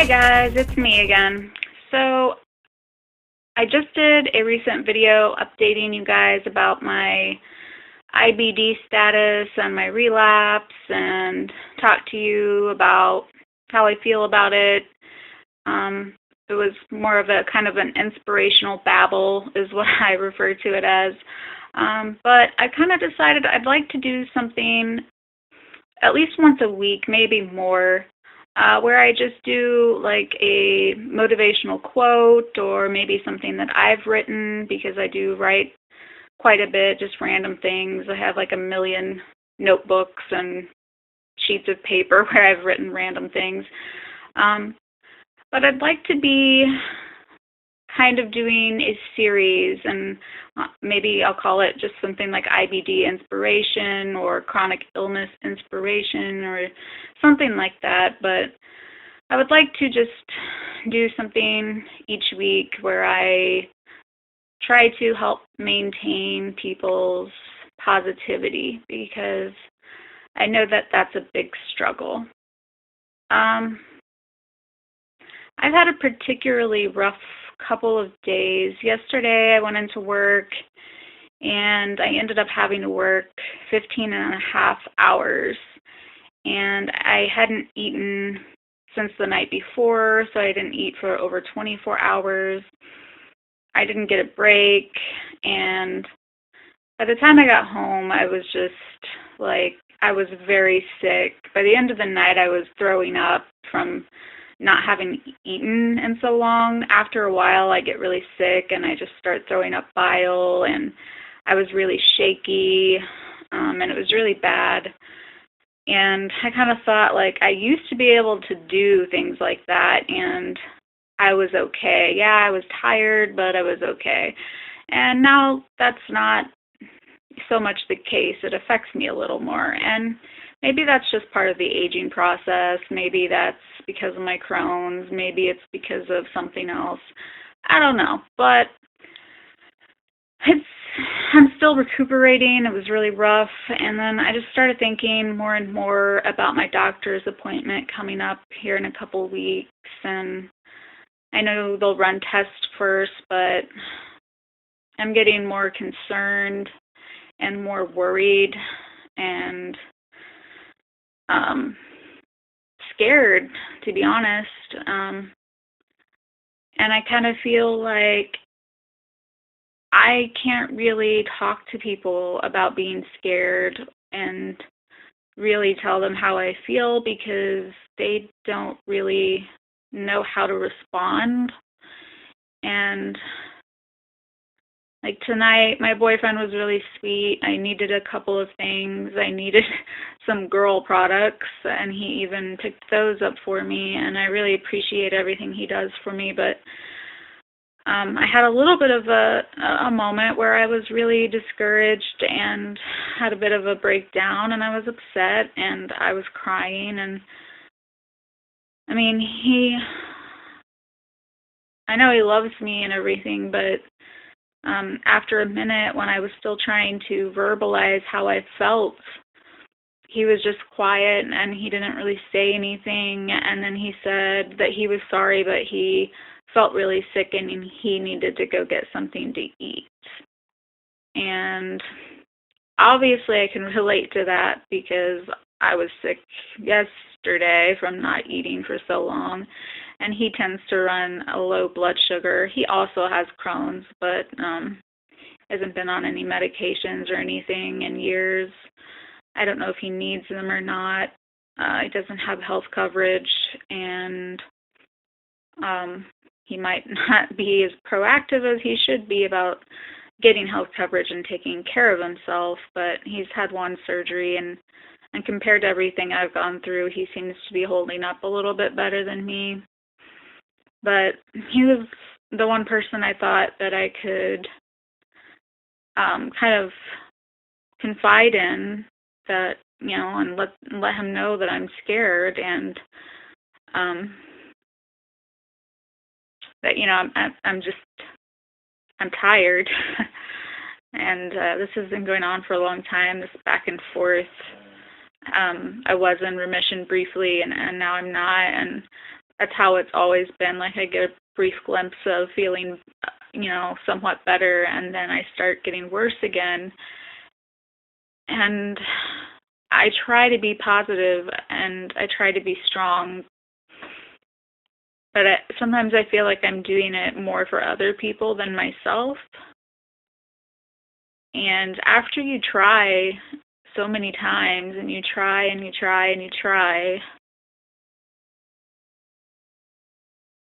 Hi guys, it's me again. So I just did a recent video updating you guys about my IBD status and my relapse and talked to you about how I feel about it. It was more of a kind of an inspirational babble is what I refer to it as. But I kind of decided I'd like to do something at least once a week, maybe more, where I just do like a motivational quote or maybe something that I've written, because I do write quite a bit, just random things. I have like a million notebooks and sheets of paper where I've written random things. But I'd like to be kind of doing a series, and maybe I'll call it just something like IBD inspiration or chronic illness inspiration or something like that. But I would like to just do something each week where I try to help maintain people's positivity, because I know that that's a big struggle. I've had a particularly rough couple of days. Yesterday I went into work and I ended up having to work 15 and a half hours, and I hadn't eaten since the night before, so I didn't eat for over 24 hours. I didn't get a break, and by the time I got home, I was just like, I was very sick. By the end of the night, I was throwing up from not having eaten in so long. After a while, I get really sick and I just start throwing up bile, and I was really shaky, and it was really bad. And I kind of thought, like, I used to be able to do things like that and I was okay. Yeah, I was tired, but I was okay. And now that's not so much the case. It affects me a little more. And maybe that's just part of the aging process. Maybe that's because of my Crohn's. Maybe it's because of something else. I don't know. But I'm still recuperating. It was really rough. And then I just started thinking more and more about my doctor's appointment coming up here in a couple weeks. And I know they'll run tests first, but I'm getting more concerned and more worried and scared, to be honest. And I kind of feel like I can't really talk to people about being scared and really tell them how I feel, because they don't really know how to respond. And like tonight, my boyfriend was really sweet. I needed a couple of things. I needed some girl products, and he even picked those up for me, and I really appreciate everything he does for me. But I had a little bit of a moment where I was really discouraged and had a bit of a breakdown, and I was upset, and I was crying. And I mean, I know he loves me and everything, but after a minute, when I was still trying to verbalize how I felt, he was just quiet and he didn't really say anything. And then he said that he was sorry, but he felt really sick and he needed to go get something to eat. And obviously I can relate to that, because I was sick yesterday from not eating for so long. And he tends to run a low blood sugar. He also has Crohn's, but hasn't been on any medications or anything in years. I don't know if he needs them or not. He doesn't have health coverage, and he might not be as proactive as he should be about getting health coverage and taking care of himself, but he's had one surgery, and compared to everything I've gone through, he seems to be holding up a little bit better than me. But he was the one person I thought that I could kind of confide in, that, you know, and let him know that I'm scared, and that, you know, I'm tired. And this has been going on for a long time, this back and forth. I was in remission briefly, and now I'm not, and that's how it's always been. Like, I get a brief glimpse of feeling, somewhat better, and then I start getting worse again. And I try to be positive and I try to be strong, but sometimes I feel like I'm doing it more for other people than myself. And after you try so many times, and you try and you try and you try,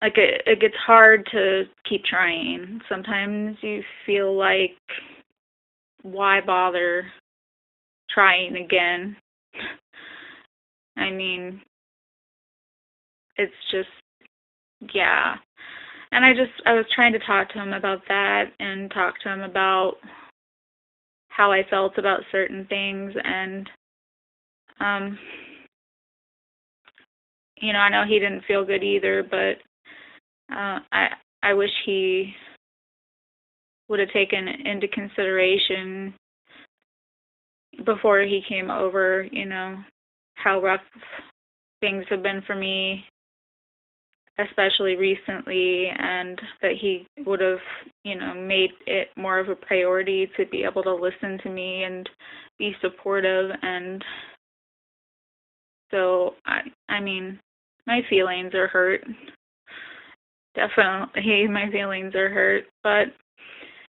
like it gets hard to keep trying. Sometimes you feel like, why bother trying again? I mean, it's just, yeah. And I was trying to talk to him about that and talk to him about how I felt about certain things. And, I know he didn't feel good either, but I wish he would have taken into consideration before he came over, how rough things have been for me, especially recently, and that he would have, made it more of a priority to be able to listen to me and be supportive. And so, I mean, my feelings are hurt. Definitely, my feelings are hurt, but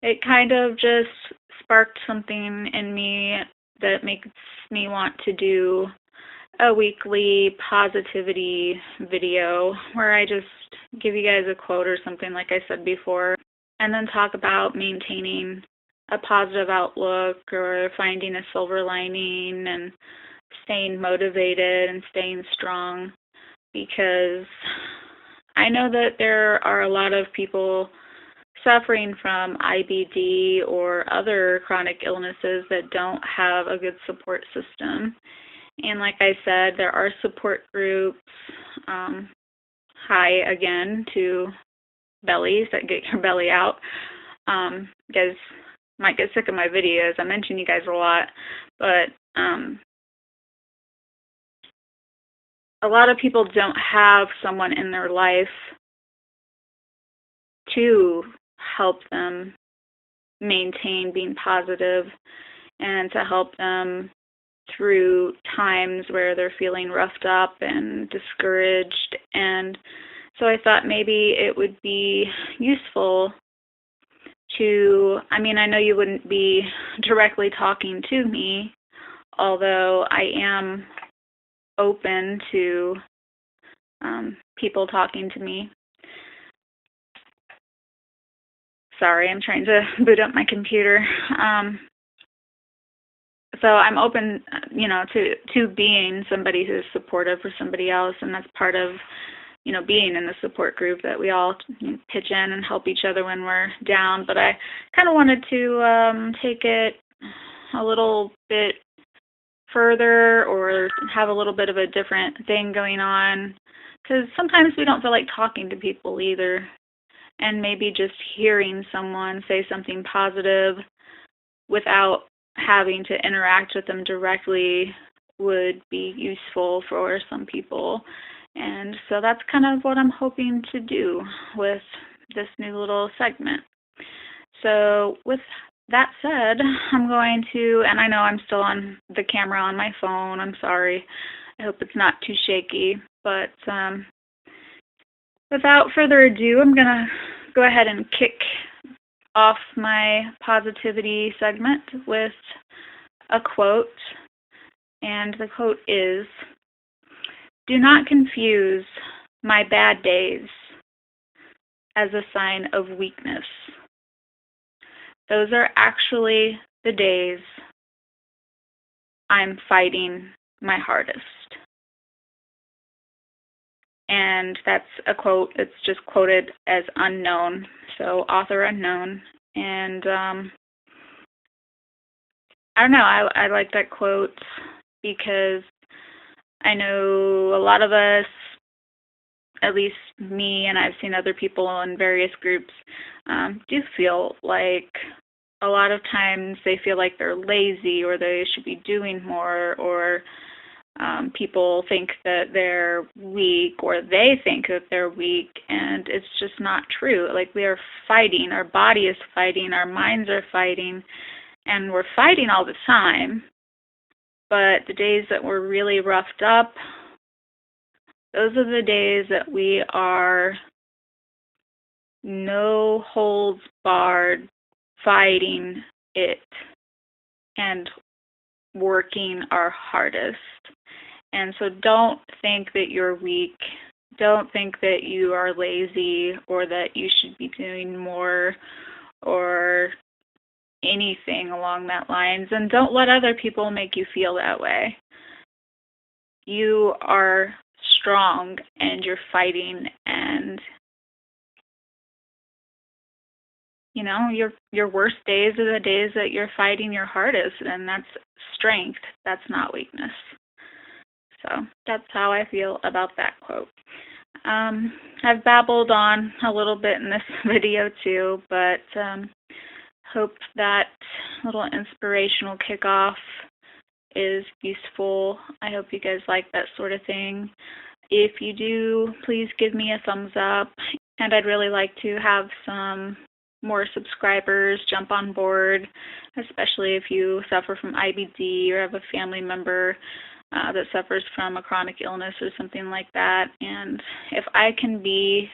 it kind of just sparked something in me that makes me want to do a weekly positivity video where I just give you guys a quote or something, like I said before, and then talk about maintaining a positive outlook or finding a silver lining and staying motivated and staying strong, because I know that there are a lot of people suffering from IBD or other chronic illnesses that don't have a good support system. And like I said, there are support groups. Hi again to bellies that get your belly out. You guys might get sick of my videos. I mention you guys a lot, but a lot of people don't have someone in their life to help them maintain being positive and to help them through times where they're feeling roughed up and discouraged. And so I thought maybe it would be useful to, I know you wouldn't be directly talking to me, although I am open to people talking to me. Sorry, I'm trying to boot up my computer. So I'm open, to being somebody who's supportive for somebody else, and that's part of, being in the support group, that we all pitch in and help each other when we're down. But I kind of wanted to take it a little bit further, or have a little bit of a different thing going on, because sometimes we don't feel like talking to people either, and maybe just hearing someone say something positive without having to interact with them directly would be useful for some people. And so that's kind of what I'm hoping to do with this new little segment. So with that said, I'm going to, and I know I'm still on the camera on my phone, I'm sorry. I hope it's not too shaky, but without further ado, I'm going to go ahead and kick off my positivity segment with a quote. And the quote is, "Do not confuse my bad days as a sign of weakness. Those are actually the days I'm fighting my hardest." And that's a quote. It's just quoted as unknown, so author unknown. And I don't know, I like that quote because I know a lot of us, at least me, and I've seen other people in various groups, do feel like a lot of times they feel like they're lazy, or they should be doing more, or People think that they're weak, or they think that they're weak, and it's just not true. Like, we are fighting. Our body is fighting. Our minds are fighting, and we're fighting all the time. But the days that we're really roughed up, those are the days that we are no holds barred fighting it and working our hardest. And so don't think that you're weak. Don't think that you are lazy or that you should be doing more or anything along that lines. And don't let other people make you feel that way. You are strong and you're fighting, and you know, your worst days are the days that you're fighting your hardest, and that's strength. That's not weakness. So that's how I feel about that quote. I've babbled on a little bit in this video too, but hope that little inspirational kickoff is useful. I hope you guys like that sort of thing. If you do, please give me a thumbs up, and I'd really like to have some more subscribers jump on board, especially if you suffer from IBD or have a family member that suffers from a chronic illness or something like that. And if I can be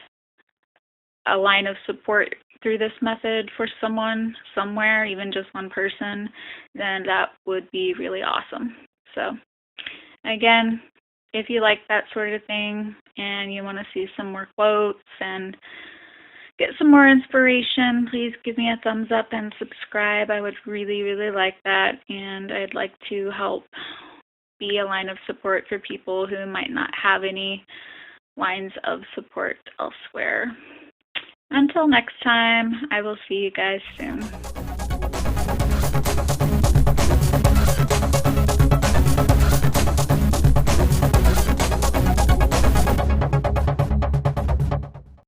a line of support through this method for someone somewhere, even just one person, then that would be really awesome. So again, if you like that sort of thing and you want to see some more quotes and get some more inspiration, please give me a thumbs up and subscribe. I would really, really like that, and I'd like to help be a line of support for people who might not have any lines of support elsewhere. Until next time, I will see you guys soon.